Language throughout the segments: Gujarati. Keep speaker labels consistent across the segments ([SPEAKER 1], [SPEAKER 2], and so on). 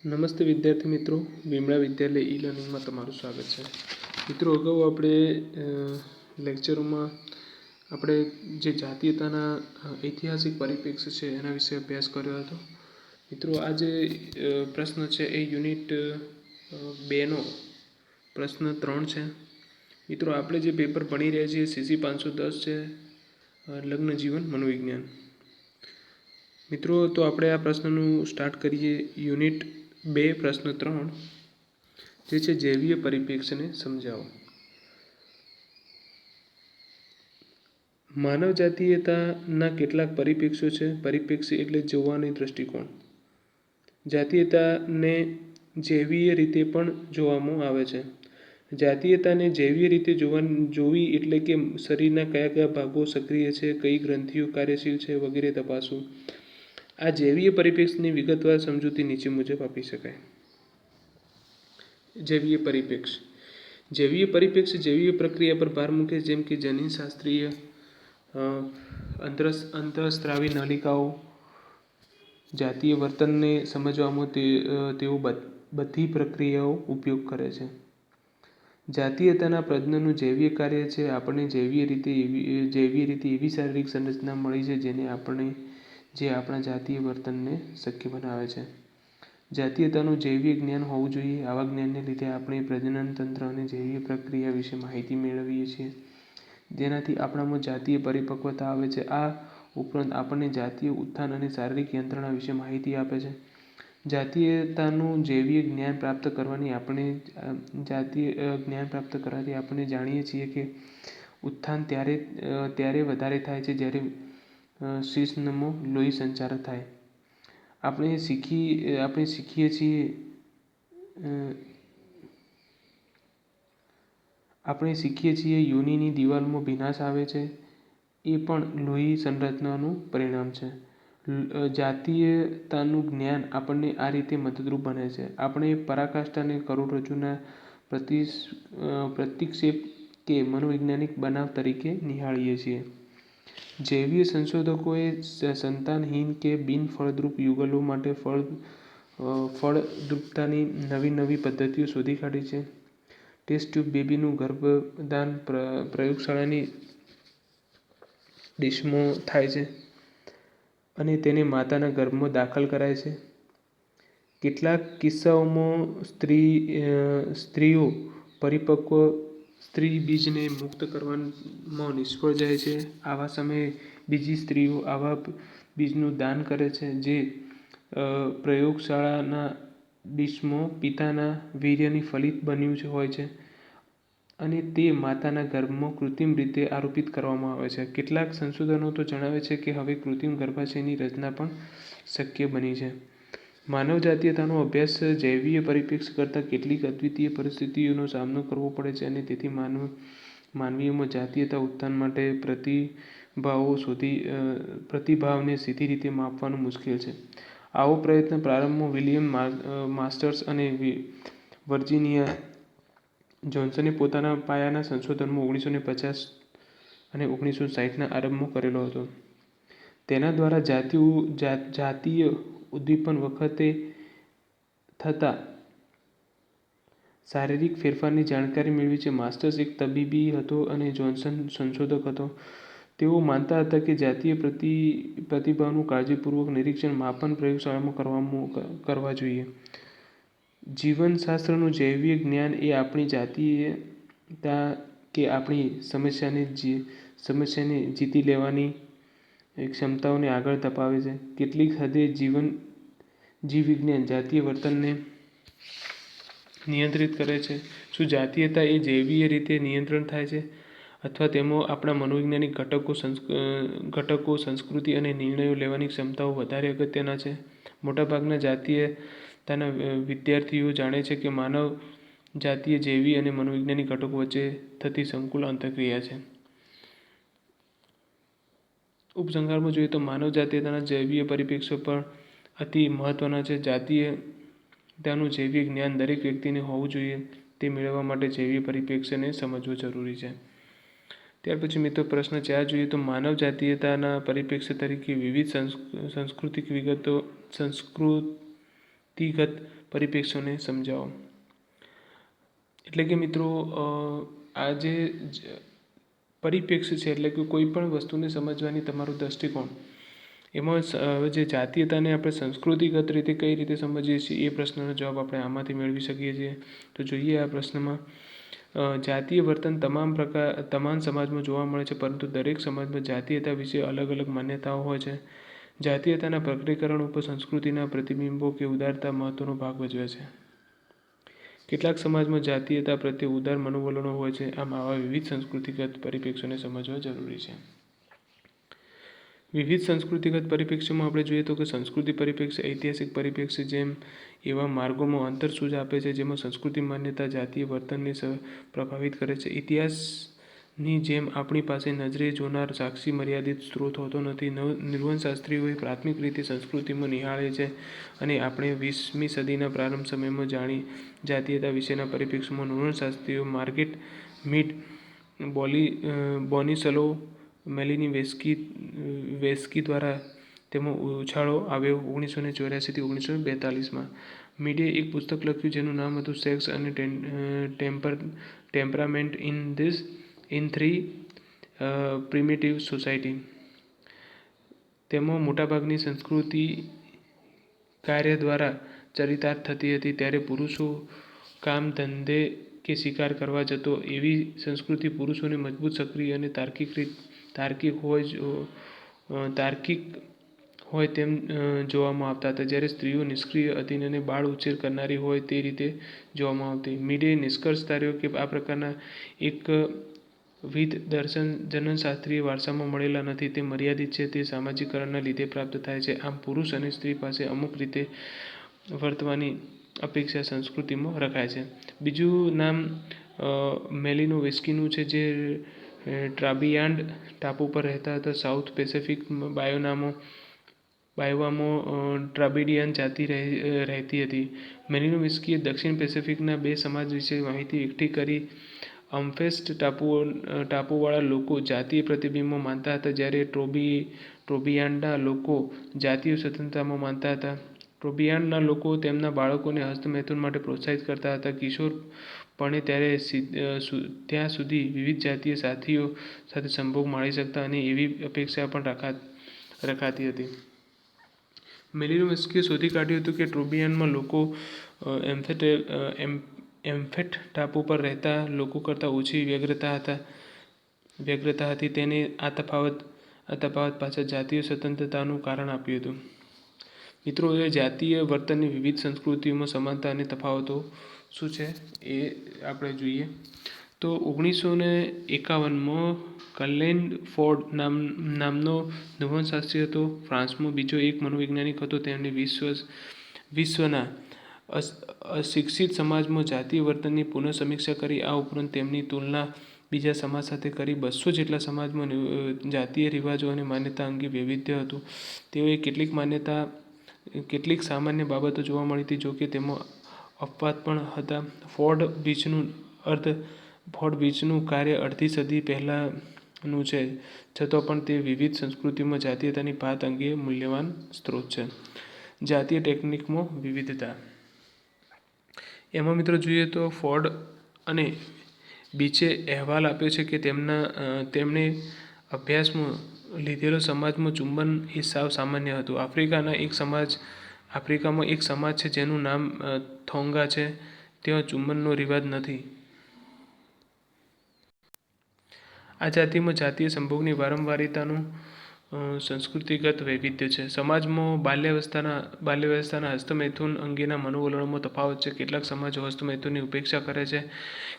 [SPEAKER 1] નમસ્તે વિદ્યાર્થી મિત્રો, વિમળા વિદ્યાલય ઈ લર્નિંગમાં તમારું સ્વાગત છે. મિત્રો, અગાઉ આપણે લેક્ચરોમાં આપણે જે જાતીયતાના ઐતિહાસિક પરિપ્રેક્ષ્ય છે એના વિશે અભ્યાસ કર્યો હતો. મિત્રો, આ જે પ્રશ્ન છે એ યુનિટ 2નો પ્રશ્ન 3 છે. મિત્રો, આપણે જે પેપર ભણી રહ્યા છીએ CC 510 છે, લગ્ન જીવન મનોવિજ્ઞાન. મિત્રો, તો આપણે આ પ્રશ્નનું સ્ટાર્ટ કરીએ. યુનિટ 2 પ્રશ્ન 3 જે છે જૈવીય પરિપ્રેક્ષ્યને સમજાવો. માનવ જાતીયતાના કેટલાક પરિપ્રેક્ષ્યો છે. પરિપ્રેક્ષ્ય એટલે જોવાની દૃષ્ટિકોણ. જાતીયતાને જૈવીય રીતે પણ જોવામાં આવે છે. જાતીયતાને જૈવીય રીતે જોવી એટલે કે શરીરના કયા કયા ભાગો સક્રિય છે, કઈ ગ્રંથિઓ કાર્યશીલ છે વગેરે તપાસવું. આ જૈવીય પરિપ્રેક્ષ્યની વિગતવાર સમજૂતી નીચે મુજબ આપી શકાય. જૈવીય પરિપ્રેક્ષ્ય. જૈવીય પરિપ્રેક્ષ્ય જૈવીય પ્રક્રિયા પર ભાર મૂકે, જેમ કે જનીનશાસ્ત્રીય, અંતઃસ્ત્રાવી નલિકાઓ. જાતીય વર્તનને સમજવામાં તેઓ બધી પ્રક્રિયાઓ ઉપયોગ કરે છે. જાતીયતાના પ્રજનનનું જૈવીય કાર્ય છે. આપણને જૈવીય રીતે એવી શારીરિક સંરચના મળી છે જે આપણા જાતીય વર્તનને શક્ય બનાવે છે. જાતીયતાનું જૈવિક જ્ઞાન હોવું જોઈએ. આવા જ્ઞાનને લીધે આપણે પ્રજનન તંત્ર અને જૈવિક પ્રક્રિયા વિશે માહિતી મેળવીએ છીએ, જેનાથી આપણામાં જાતીય પરિપક્વતા આવે છે. આ ઉપરાંત આપણને જાતીય ઉત્થાન અને શારીરિક યંત્રણા વિશે માહિતી આપે છે. જાતીયતાનું જૈવિક જ્ઞાન પ્રાપ્ત કરવાથી આપણે જાણીએ છીએ કે ઉત્થાન ત્યારે વધારે થાય છે જ્યારે શિશ્નમાં લોહી સંચાર થાય. આપણે શીખીએ છીએ યોનિની દિવાલમાં ભીનાશ આવે છે, એ પણ લોહી સંરચનાનું પરિણામ છે. જાતીયતાનું જ્ઞાન આપણને આ રીતે મદદરૂપ બને છે. આપણે પરાકાષ્ઠાને કરોડરજ્જુના પ્રતિક્ષેપ કે મનોવૈજ્ઞાનિક બનાવ તરીકે નિહાળીએ છીએ. જૈવીય સંશોધકોએ સંતાનહીન કે બિન-ફળદ્રુપ યુગલો માટે ફળદ્રુપતાની નવી પદ્ધતિઓ શોધી કાઢી છે. ટેસ્ટ ટ્યુબ બેબીનું ગર્ભદાન પ્રયોગશાળાની ડીશમાં થાય છે અને તેને માતાના ગર્ભમાં દાખલ કરાય છે. કેટલાક કિસ્સાઓમાં સ્ત્રીઓ પરિપક્વ સ્ત્રીબીજને મુક્ત કરવામાં નિષ્ફળ જાય છે. આવા સમયે બીજી સ્ત્રીઓ આવા બીજનું દાન કરે છે, જે પ્રયોગશાળાના ડીશમાં પિતાના વીર્યથી ફલિત બન્યું હોય છે અને તે માતાના ગર્ભમાં કૃત્રિમ રીતે આરોપિત કરવામાં આવે છે. કેટલાક સંશોધનો તો જણાવે છે કે હવે કૃત્રિમ ગર્ભાશયની રચના પણ શક્ય બની છે. માનવ જાતીયતાનો અભ્યાસ જૈવીય પરિપ્રેક્ષ્ય કરતાં કેટલીક અદ્વિતીય પરિસ્થિતિઓનો સામનો કરવો પડે છે અને તેથી માનવીયમાં જાતીયતા ઉત્થાન માટે પ્રતિભાવને સીધી રીતે માપવાનું મુશ્કેલ છે. આવો પ્રયત્ન પ્રારંભમાં વિલિયમ માસ્ટર્સ અને વર્જિનિયા જોન્સને પોતાના પાયાના સંશોધનમાં 1950 અને 1960ના આરંભમાં કરેલો હતો. તેના દ્વારા જાતીય ઉદ્દીપન વખતે થતા શારીરિક ફેરફારની જાણકારી મેળવી છે. માસ્ટર્સ એક તબીબી હતો અને જોન્સન સંશોધક હતો. તેઓ માનતા હતા કે જાતીય પ્રતિભાવનું કાળજીપૂર્વક નિરીક્ષણ માપન પ્રયોગશાળામાં કરવા જોઈએ. જીવશાસ્ત્રનું જૈવિક જ્ઞાન એ આપણી જાતીયતા કે આપણી સમસ્યાને જીતી લેવાની ક્ષમતાઓને આગળ ધપાવે છે. કેટલીક હદે જીવવિજ્ઞાન જાતીય વર્તનને નિયંત્રિત કરે છે. શું જાતીયતા એ જૈવીય રીતે નિયંત્રિત થાય છે અથવા તેમાં આપણા મનોવૈજ્ઞાનિક ઘટકો, સંસ્કૃતિ અને નિર્ણયો લેવાની ક્ષમતાઓ વધારે અગત્યના છે? મોટાભાગના જાતીયતાના વિદ્યાર્થીઓ જાણે છે કે માનવ જાતીય જૈવિક અને મનોવૈજ્ઞાનિક ઘટકો વચ્ચે થતી સંકુલ આંતરક્રિયા છે. ઉપસંહારમાં જોઈએ તો માનવ જાતીયતાના જૈવીય પરિપ્રેક્ષ્યો પણ અતિ મહત્વના છે. જાતીયતાનું જૈવિક જ્ઞાન દરેક વ્યક્તિને હોવું જોઈએ. તે મેળવવા માટે જૈવીય પરિપ્રેક્ષ્યને સમજવું જરૂરી છે. ત્યાર પછી મિત્રો પ્રશ્ન 4 જોઈએ તો માનવ જાતીયતાના પરિપ્રેક્ષ્ય તરીકે વિવિધ સંસ્કૃતિગત પરિપ્રેક્ષ્યોને સમજાવો. એટલે કે મિત્રો આ જે પરિપ્રેક્ષ્ય છે એટલે કે કોઈ પણ વસ્તુને સમજવાની તમારો દૃષ્ટિકોણ, એમાં જે જાતીયતાને આપણે સંસ્કૃતિગત રીતે કઈ રીતે સમજીએ છીએ એ પ્રશ્નનો જવાબ આપણે આમાંથી મેળવી શકીએ છીએ. તો જોઈએ આ પ્રશ્નમાં, જાતીય વર્તન તમામ સમાજમાં જોવા મળે છે, પરંતુ દરેક સમાજમાં જાતીયતા વિશે અલગ અલગ માન્યતાઓ હોય છે. જાતીયતાના પ્રગટીકરણ ઉપર સંસ્કૃતિના પ્રતિબિંબો કે ઉદારતા મહત્વનો ભાગ ભજવે છે. કેટલાક સમાજમાં જાતીયતા પ્રત્યે ઉદાર મનોવલણો હોય છે. આમ આવા વિવિધ સંસ્કૃતિગત પરિપ્રેક્ષ્યોને સમજવા જરૂરી છે. વિવિધ સંસ્કૃતિગત પરિપ્રેક્ષ્યમાં આપણે જોઈએ તો કે સંસ્કૃતિ પરિપ્રેક્ષ્ય, ઐતિહાસિક પરિપ્રેક્ષ્ય જેમ એવા માર્ગોમાં અંતર સૂઝ આપે છે જેમાં સંસ્કૃતિ માન્યતા જાતીય વર્તનને પ્રભાવિત કરે છે. ઇતિહાસની જેમ આપણી પાસે નજરે જોનાર સાક્ષી મર્યાદિત સ્ત્રોત હોતો નથી. નૃવંશશાસ્ત્રીઓએ પ્રાથમિક રીતે સંસ્કૃતિમાં નિહાળે છે અને આપણે 20મી સદીના પ્રારંભ સમયમાં જાતીયતા વિશેના પરિપ્રેક્ષ્યમાં નૃવંશશાસ્ત્રીઓ માર્ગેટ મીડ, બોનિસલો, મેલિની વેસ્કી દ્વારા તેમાં ઉછાળો આવ્યો 1984 થી 1942માં. મીડે એક પુસ્તક લખ્યું જેનું નામ હતું સેક્સ અને temperament in three primitive society. તેમાં મોટાભાગની સંસ્કૃતિ કાર્ય દ્વારા ચરિતાર્થ થતી હતી, ત્યારે પુરુષો કામ, ધંધે કે શિકાર કરવા જતો. એવી સંસ્કૃતિ પુરુષોને મજબૂત, સક્રિય અને તાર્કિક હોય તેમ જોવામાં આવતા હતા, જ્યારે સ્ત્રીઓ નિષ્ક્રિય, અધીન અને બાળ ઉછેર કરનારી હોય તે રીતે જોવામાં આવતી. મીડે નિષ્કર્ષ તાર્યો કે આ પ્રકારના એકવિધ દર્શન જનનશાસ્ત્રીય વારસામાં મળેલા નથી, તે મર્યાદિત છે, તે સામાજિકકરણના લીધે પ્રાપ્ત થાય છે. આમ પુરુષ અને સ્ત્રી પાસે અમુક રીતે વર્તવાની અપેક્ષા સંસ્કૃતિમાં રખાય છે. બીજું નામ મેલિનોવ્સ્કીનું છે, જે ટ્રાબિયાન્ડ ટાપુ પર રહેતા હતા. સાઉથ પેસિફિક બાયોવામાં ટ્રાબિડિયન જાતિ રહેતી હતી. મેલિનોવ્સ્કીએ દક્ષિણ પેસિફિકના 2 સમાજ વિશે માહિતી એકઠી કરી. અમ્ફેસ્ટ ટાપુવાળા લોકો જાતીય પ્રતિબિંબમાં માનતા હતા, જ્યારે ટ્રોબિયાન્ડના લોકો જાતીય સ્વતંત્રતામાં માનતા હતા. ટ્રોબિયાન્ડના લોકો તેમના બાળકોને હસ્તમૈથુન માટે પ્રોત્સાહિત કરતા હતા. કિશોરપણે ત્યાં સુધી વિવિધ જાતીય સાથીઓ સાથે સંભોગ માણી શકતા અને એવી અપેક્ષા પણ રખાતી હતી. મેલિનોવ્સ્કીએ શોધી કાઢ્યું હતું કે ટ્રોબિયાન્ડમાં લોકો એમ્ફેટ ટાપુ પર રહેતા લોકો કરતાં ઓછી વ્યગ્રતા હતી. તેને આ તફાવત પાછળ જાતીય સ્વતંત્રતાનું કારણ આપ્યું હતું. મિત્રો, એ જાતીય વર્તનની વિવિધ સંસ્કૃતિઓમાં સમાનતા અને તફાવતો શું છે એ આપણે જોઈએ તો 1951માં કલેન ફોર્ડ નામનો નૃવંશશાસ્ત્રી હતો. ફ્રાન્સમાં બીજો એક મનોવૈજ્ઞાનિક હતો. તેમણે વિશ્વના અશિક્ષિત સમાજમાં જાતીય વર્તનની પુનઃસમીક્ષા કરી. આ ઉપરાંત તેમની તુલના બીજા સમાજ સાથે કરી. 200 જેટલા સમાજમાં જાતીય રિવાજો અને માન્યતા અંગે વૈવિધ્ય હતું. તેઓએ કેટલીક સામાન્ય બાબતો જોવા મળી હતી, જોકે તેમાં અપવાદ પણ હતા. ફોર્ડ બીચનું કાર્ય અડધી સદી પહેલાંનું છે, છતાં પણ તે વિવિધ સંસ્કૃતિઓમાં જાતીયતાની ભાત અંગે મૂલ્યવાન સ્ત્રોત છે. જાતીય ટેકનિકમાં વિવિધતા. એમાં મિત્રો જોઈએ તો ફોર્ડ અને બીચે અહેવાલ આપ્યો છે કે તેમણે અભ્યાસમાં લીધેલો સમાજમાં ચુંબન એ સાવ સામાન્ય હતું. આફ્રિકામાં એક સમાજ છે જેનું નામ થોંગા છે. ત્યાં ચુંબનનો રિવાજ નથી. આ જાતિમાં જાતીય સંભોગની વારંવારિતાનું સંસ્કૃતિગત વૈવિધ્ય છે. સમાજમાં બાલ્યાવસ્થાના હસ્તમૈથુન અંગેના મનોવલણોમાં તફાવત છે. કેટલાક સમાજો હસ્તમૈથુનની ઉપેક્ષા કરે છે.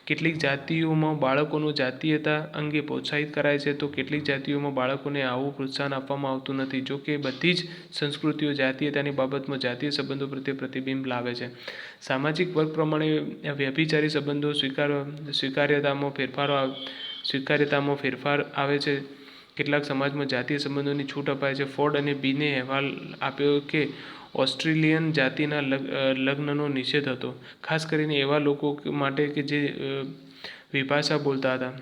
[SPEAKER 1] કેટલીક જાતિઓમાં બાળકોને જાતીયતા અંગે પ્રોત્સાહિત કરાય છે, તો કેટલીક જાતિઓમાં બાળકોને આવું પ્રોત્સાહન આપવામાં આવતું નથી. જો કે બધી જ સંસ્કૃતિઓ જાતીયતાની બાબતમાં જાતીય સંબંધો પ્રત્યે પ્રતિબિંબ લાવે છે. સામાજિક વર્ગ પ્રમાણે વ્યભિચારી સંબંધો સ્વીકાર્યતામાં ફેરફાર આવે છે. કેટલાક સમાજમાં જાતીય સંબંધોની છૂટ અપાય છે. ફોર્ડ અને બીને અહેવાલ આપ્યો કે ઓસ્ટ્રેલિયન જાતિના લગ્નનો નિષેધ હતો, ખાસ કરીને એવા લોકો માટે કે જે વિભાષા બોલતા હતા.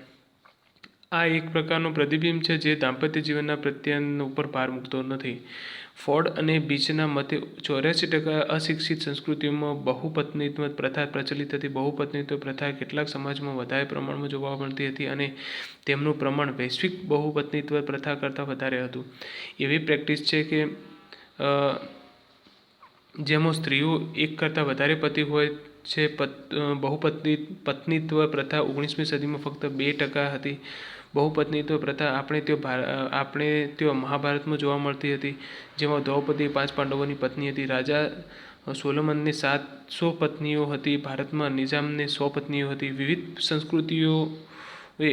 [SPEAKER 1] આ એક પ્રકારનું પ્રતિબિંબ છે જે દાંપત્ય જીવનના પ્રત્યાયન ઉપર ભાર મૂકતો નથી. ફોર્ડ અને બીચના મતે 84% અશિક્ષિત સંસ્કૃતિઓમાં બહુપત્નીત્વ પ્રથા પ્રચલિત હતી. બહુપત્નીત્વ પ્રથા કેટલાક સમાજમાં વધારે પ્રમાણમાં જોવા મળતી હતી અને તેમનું પ્રમાણ વૈશ્વિક બહુપત્નીત્વ પ્રથા કરતાં વધારે હતું. એવી પ્રેક્ટિસ છે કે જેમાં સ્ત્રીઓ એક કરતાં વધારે પતિ હોય છે. બહુપત્નીત્વ પ્રથા 19મી સદીમાં ફક્ત 2% હતી. બહુપત્નીત્વ પ્રથા આપણે ત્યાં મહાભારતમાં જોવા મળતી હતી, જેમાં દ્રૌપદી 5 પાંડવોની પત્ની હતી. રાજા સોલોમનને 700 પત્નીઓ હતી. ભારતમાં નિઝામને 100 પત્નીઓ હતી. વિવિધ સંસ્કૃતિઓએ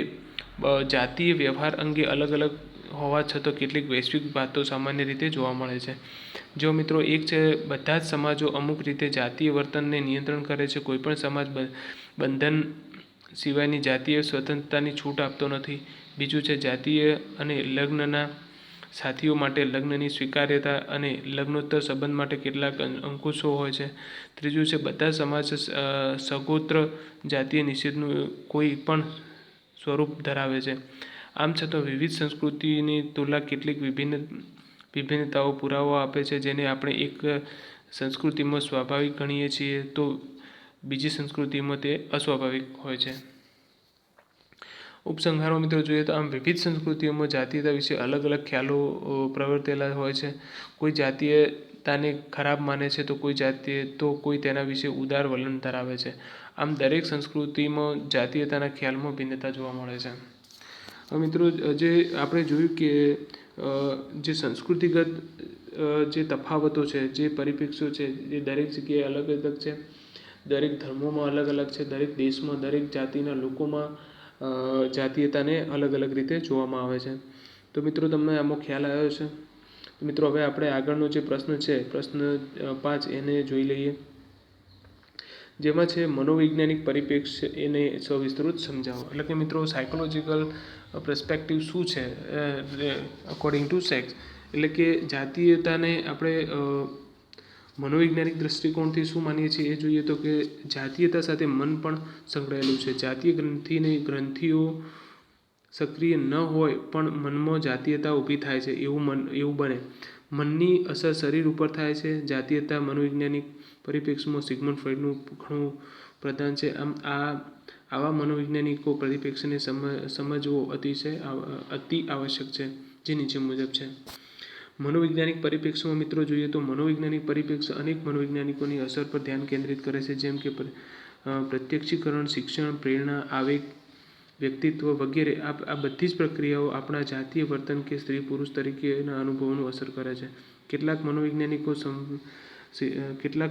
[SPEAKER 1] જાતીય વ્યવહાર અંગે અલગ અલગ હોવા છતાં કેટલીક વૈશ્વિક વાતો સામાન્ય રીતે જોવા મળે છે. જો મિત્રો એક છે, બધા જ સમાજો અમુક રીતે જાતીય વર્તનને નિયંત્રણ કરે છે. કોઈપણ સમાજ બંધન સિવાયની જાતીય સ્વતંત્રતાની છૂટ આપતો નથી. બીજું છે, જાતીય અને લગ્નના સાથીઓ માટે લગ્નની સ્વીકાર્યતા અને લગ્નોત્તર સંબંધ માટે કેટલાક અંકુશો હોય છે. ત્રીજું છે, બધા સમાજ સગોત્ર જાતીય નિષેધનું કોઈ પણ સ્વરૂપ ધરાવે છે. આમ છતાં વિવિધ સંસ્કૃતિની તુલના કેટલીક વિભિન્નતાઓ પુરાવો આપે છે, જેને આપણે એક સંસ્કૃતિમાં સ્વાભાવિક ગણીએ છીએ તો બીજી સંસ્કૃતિમાં તે અસ્વાભાવિક હોય છે. ઉપસંહારમાં મિત્રો જોઈએ તો આમ વિવિધ સંસ્કૃતિઓમાં જાતીયતા વિશે અલગ અલગ ખ્યાલો પ્રવર્તેલા હોય છે. કોઈ જાતીયતાને ખરાબ માને છે તો કોઈ તેના વિશે ઉદાર વલણ ધરાવે છે. આમ દરેક સંસ્કૃતિમાં જાતીયતાના ખ્યાલમાં ભિન્નતા જોવા મળે છે. મિત્રો જે આપણે જોયું કે જે સંસ્કૃતિગત જે તફાવતો છે, જે પરિપ્રેક્ષ્યો છે, એ દરેક જગ્યાએ અલગ અલગ છે. દરેક ધર્મોમાં અલગ અલગ છે. દરેક દેશમાં દરેક જાતિના લોકોમાં જાતીયતાને અલગ અલગ રીતે જોવામાં આવે છે. તો મિત્રો તમને આમાં ખ્યાલ આવ્યો છે. તો મિત્રો હવે આપણે આગળનો જે પ્રશ્ન છે, પ્રશ્ન 5 એને જોઈ લઈએ, જેમાં છે મનોવૈજ્ઞાનિક પરિપ્રેક્ષ્ય એને સવિસ્તૃત સમજાવો. એટલે કે મિત્રો સાયકોલોજીકલ પર્સપેક્ટિવ શું છે અકોર્ડિંગ ટુ સેક્સ, એટલે કે જાતીયતાને આપણે મનોવૈજ્ઞાનિક દૃષ્ટિકોણથી શું માનીએ છીએ એ જોઈએ તો કે જાતીયતા સાથે મન પણ સંકળાયેલું છે. જાતીય ગ્રંથિઓ સક્રિય ન હોય પણ મનમાં જાતીયતા ઊભી થાય છે એવું બને. મનની અસર શરીર ઉપર થાય છે. જાતીયતા મનોવૈજ્ઞાનિક પરિપ્રેક્ષ્યમાં સિગ્મન્ડ ફ્રોઈડનું ઘણું પ્રદાન છે. આવા મનોવૈજ્ઞાનિકો પરિપ્રેક્ષ્યને સમજવો અતિ આવશ્યક છે, જે નીચે મુજબ છે. મનોવૈજ્ઞાનિક પરિપ્રેક્ષ્યમાં મિત્રો જોઈએ તો મનોવૈજ્ઞાનિક પરિપ્રેક્ષ્ય અનેક મનોવૈજ્ઞાનિકોની અસર પર ધ્યાન કેન્દ્રિત કરે છે, જેમ કે પ્રત્યક્ષીકરણ, શિક્ષણ, પ્રેરણા, આવેગ, વ્યક્તિત્વ વગેરે. આ બધી જ પ્રક્રિયાઓ આપણા જાતીય વર્તન કે સ્ત્રી પુરુષ તરીકેના અનુભવોનું અસર કરે છે. કેટલાક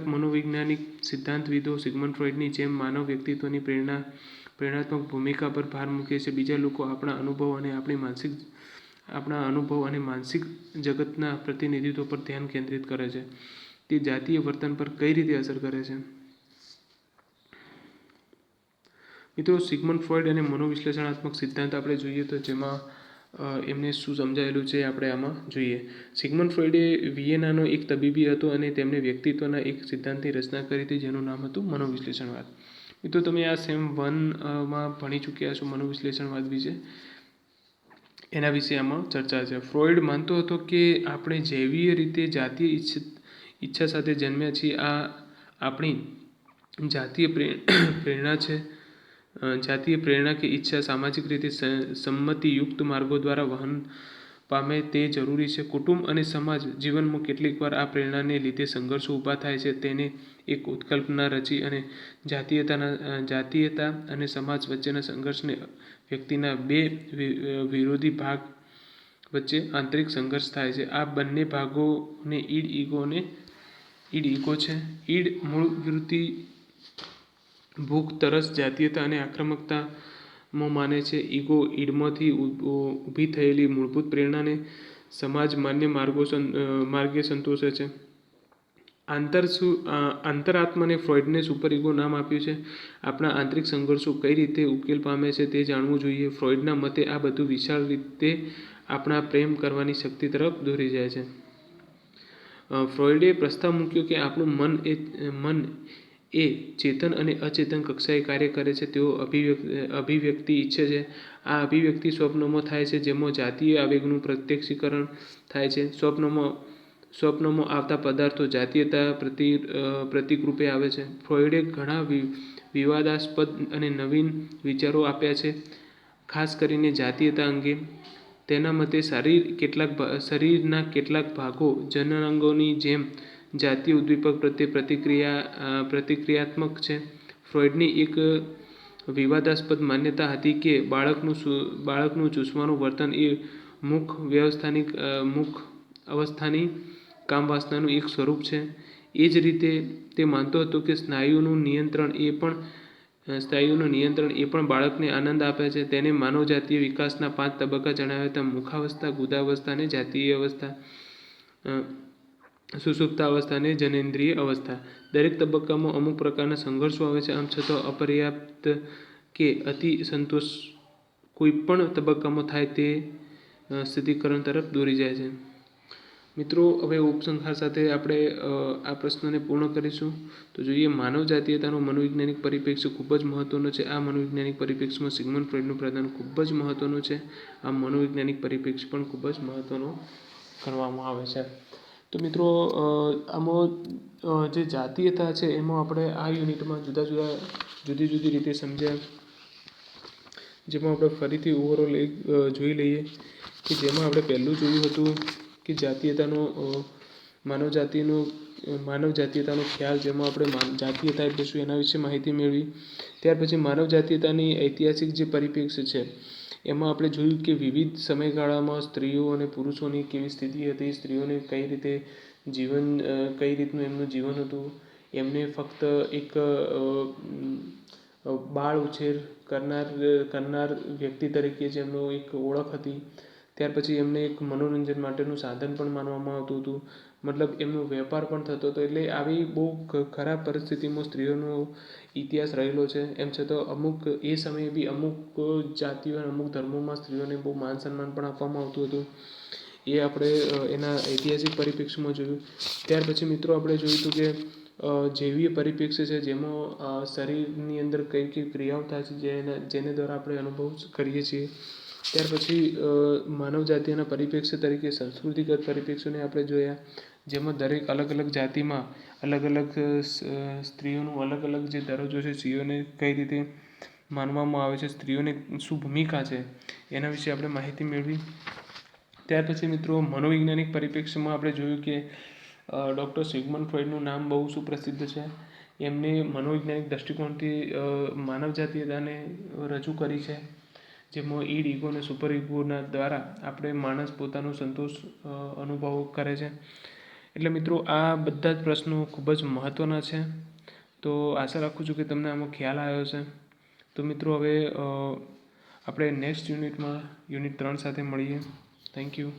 [SPEAKER 1] મનોવૈજ્ઞાનિક સિદ્ધાંતવિદો સિગ્મન્ડ ફ્રોઈડની જેમ માનવ વ્યક્તિત્વની પ્રેરણાત્મક ભૂમિકા પર ભાર મૂકે છે. બીજા લોકો આપણા અનુભવ અને માનસિક જગતના પ્રતિનિધિત્વ પર ધ્યાન કેન્દ્રિત કરે છે. તે જાતીય વર્તન પર કઈ રીતે અસર કરે છે. મિત્રો સિગ્મન્ડ ફ્રોઈડ અને મનોવિશ્લેષણાત્મક સિદ્ધાંત આપણે જોઈએ તો જેમાં એમને શું સમજાયેલું છે આપણે આમાં જોઈએ. સિગ્મન્ડ ફ્રોઈડે વિયેનાનો એક તબીબી હતો અને તેમણે વ્યક્તિત્વના એક સિદ્ધાંતની રચના કરી હતી, જેનું નામ હતું મનોવિશ્લેષણવાદ. મિત્રો તમે આ સેમ 1માં ભણી ચૂક્યા છો મનોવિશ્લેષણવાદ વિશે, એના વિશે આમાં ચર્ચા છે. ફ્રોઈડ માનતો હતો કે આપણે જૈવીય રીતે જાતીય ઈચ્છા સાથે જન્મ્યા છીએ. આ આપણી જાતીય પ્રેરણા છે. જાતીય પ્રેરણા કે ઈચ્છા સામાજિક રીતે સંમતિયુક્ત માર્ગો દ્વારા વહન પામે તે જરૂરી છે. કુટુંબ અને સમાજ જીવનમાં કેટલીકવાર આ પ્રેરણાને લીધે સંઘર્ષો ઊભા થાય છે. તેને એક ઉત્કલ્પના રચી અને જાતીયતા અને સમાજ વચ્ચેના સંઘર્ષને વ્યક્તિના બે વિરોધી ભાગ વચ્ચે આંતરિક સંઘર્ષ થાય છે. આ બંને ભાગોને ઈડ ઈગો છે. ઈડ મૂળ વૃત્તિ ભૂખ, તરસ, જાતીયતા અને આક્રમકતામાં માને છે. ઈગો ઈડમાંથી ઊભી થયેલી મૂળભૂત પ્રેરણાને સમાજ માન્ય માર્ગે સંતોષે છે. આંતરાત્માને ફ્રોઈડને સુપર ઈગો નામ આપ્યું છે. આપણા આંતરિક સંઘર્ષો કઈ રીતે ઉકેલ પામે છે તે જાણવું જોઈએ. ફ્રોઈડના મતે આ બધું વિશાળ રીતે આપણા પ્રેમ કરવાની શક્તિ તરફ દોરી જાય છે. ફ્રોઈડે પ્રસ્તાવ મૂક્યો કે આપણું મન એ ચેતન અને અચેતન કક્ષાએ કાર્ય કરે છે. તેઓ અભિવ્યક્તિ ઈચ્છે છે. આ અભિવ્યક્તિ સ્વપ્નમાં થાય છે, જેમાં જાતીય આવેગનું પ્રત્યક્ષીકરણ થાય છે. સ્વપ્નમાં સ્વપ્નમાં આવતા પદાર્થો જાતીયતા પ્રતીકરૂપે આવે છે. ફ્રોઇડે ઘણા વિવાદાસ્પદ અને નવીન વિચારો આપ્યા છે, ખાસ કરીને જાતીયતા અંગે. તેના મતે શરીરના કેટલાક ભાગો જનનાંગોની જેમ જાતીય ઉદ્દીપક પ્રત્યે પ્રતિક્રિયાત્મક છે. ફ્રોઇડની એક વિવાદાસ્પદ માન્યતા હતી કે બાળકનું ચૂસવાનું વર્તન એ મુખ અવસ્થાની કામવાસનાનું એક સ્વરૂપ છે. એ જ રીતે તે માનતો હતો કે સ્નાયુનું નિયંત્રણ એ પણ બાળકને આનંદ આપે છે. તેને માનવજાતીય વિકાસના 5 તબક્કા જણાવ્યા હતા: મુખાવસ્થા, ગુદાવસ્થા અને જાતીય અવસ્થા, સુષુપ્તાવસ્થા અને જનનેન્દ્રિય અવસ્થા. દરેક તબક્કામાં અમુક પ્રકારના સંઘર્ષો આવે છે. આમ છતાં અપર્યાપ્ત કે અતિ સંતોષ કોઈપણ તબક્કામાં થાય તે સ્થિતિકરણ તરફ દોરી જાય છે. મિત્રો, હવે ઉપસંહાર સાથે આપણે આ પ્રશ્નને પૂર્ણ કરીશું. તો જોઈએ, માનવ જાતીયતાનો મનોવૈજ્ઞાનિક પરિપ્રેક્ષ્ય ખૂબ જ મહત્વનો છે. આ મનોવૈજ્ઞાનિક પરિપ્રેક્ષ્યમાં સિગ્મન્ડ ફ્રોઇડનું પ્રદાન ખૂબ જ મહત્વનું છે. આ મનોવૈજ્ઞાનિક પરિપ્રેક્ષ્ય પણ ખૂબ જ મહત્વનો ગણવામાં આવે છે. તો મિત્રો, આમાં જે જાતીયતા છે એમાં આપણે આ યુનિટમાં જુદી જુદી રીતે સમજ્યા, જેમાં આપણે ફરીથી ઓવરઓલ જોઈ લઈએ કે જેમાં આપણે પહેલું જોયું હતું કે માનવ જાતીયતાનો ખ્યાલ, જેમાં આપણે જાતીયતા એટલે શું એના વિશે માહિતી મેળવી. ત્યાર પછી માનવ જાતીયતાની ઐતિહાસિક જે પરિપ્રેક્ષ્ય છે એમાં આપણે જોયું કે વિવિધ સમયગાળામાં સ્ત્રીઓ અને પુરુષોની કેવી સ્થિતિ હતી, સ્ત્રીઓને કઈ રીતનું એમનું જીવન હતું. એમને ફક્ત એક બાળ ઉછેર કરનાર વ્યક્તિ તરીકે જ એમનો એક ઓળખ હતી. ત્યાર પછી એમને એક મનોરંજન માટેનું સાધન પણ માનવામાં આવતું હતું. મતલબ એમનો વેપાર પણ થતો હતો. એટલે આવી બહુ ખરાબ પરિસ્થિતિમાં સ્ત્રીઓનો ઇતિહાસ રહેલો છે. એમ છતાં એ સમયે બી અમુક જાતિઓ અને અમુક ધર્મોમાં સ્ત્રીઓને બહુ માન સન્માન પણ આપવામાં આવતું હતું. એ આપણે એના ઐતિહાસિક પરિપ્રેક્ષ્યમાં જોયું. ત્યાર પછી મિત્રો આપણે જોયું હતું કે જૈવીય પરિપ્રેક્ષ્ય છે, જેમાં શરીરની અંદર કઈ કઈ ક્રિયાઓ થાય છે જેને દ્વારા આપણે અનુભવ કરીએ છીએ. ત્યાર પછી માનવ જાતિના પરિપ્રેક્ષ્ય તરીકે સંસ્કૃતિગત પરિપ્રેક્ષ્યને આપણે જોયા, જેમાં દરેક અલગ અલગ જાતિમાં અલગ અલગ સ્ત્રીઓનું અલગ અલગ જે દરજ્જો છે, સ્ત્રીઓને કઈ રીતે માનવામાં આવે છે, સ્ત્રીઓની શું ભૂમિકા છે, એના વિશે આપણે માહિતી મેળવી. ત્યાર પછી મિત્રો મનોવૈજ્ઞાનિક પરિપ્રેક્ષ્યમાં આપણે જોયું કે ડૉક્ટર સિગ્મન્ડ ફ્રોઇડનું નામ બહુ સુપ્રસિદ્ધ છે. એમને મનોવૈજ્ઞાનિક દૃષ્ટિકોણથી માનવ જાતીયતાને રજૂ કરી છે, જેમાં ઈડ, ઈગો અને સુપર ઈગોના દ્વારા માણસ પોતાનો સંતોષ અનુભવ કરે છે. એટલે મિત્રો, આ બધા જ પ્રશ્નો ખૂબ જ મહત્ત્વના છે. તો આશા રાખું છું કે તમને આમાં ખ્યાલ આવ્યો છે. તો મિત્રો, હવે આપણે નેક્સ્ટ યુનિટમાં યુનિટ 3 સાથે મળીએ. Thank you.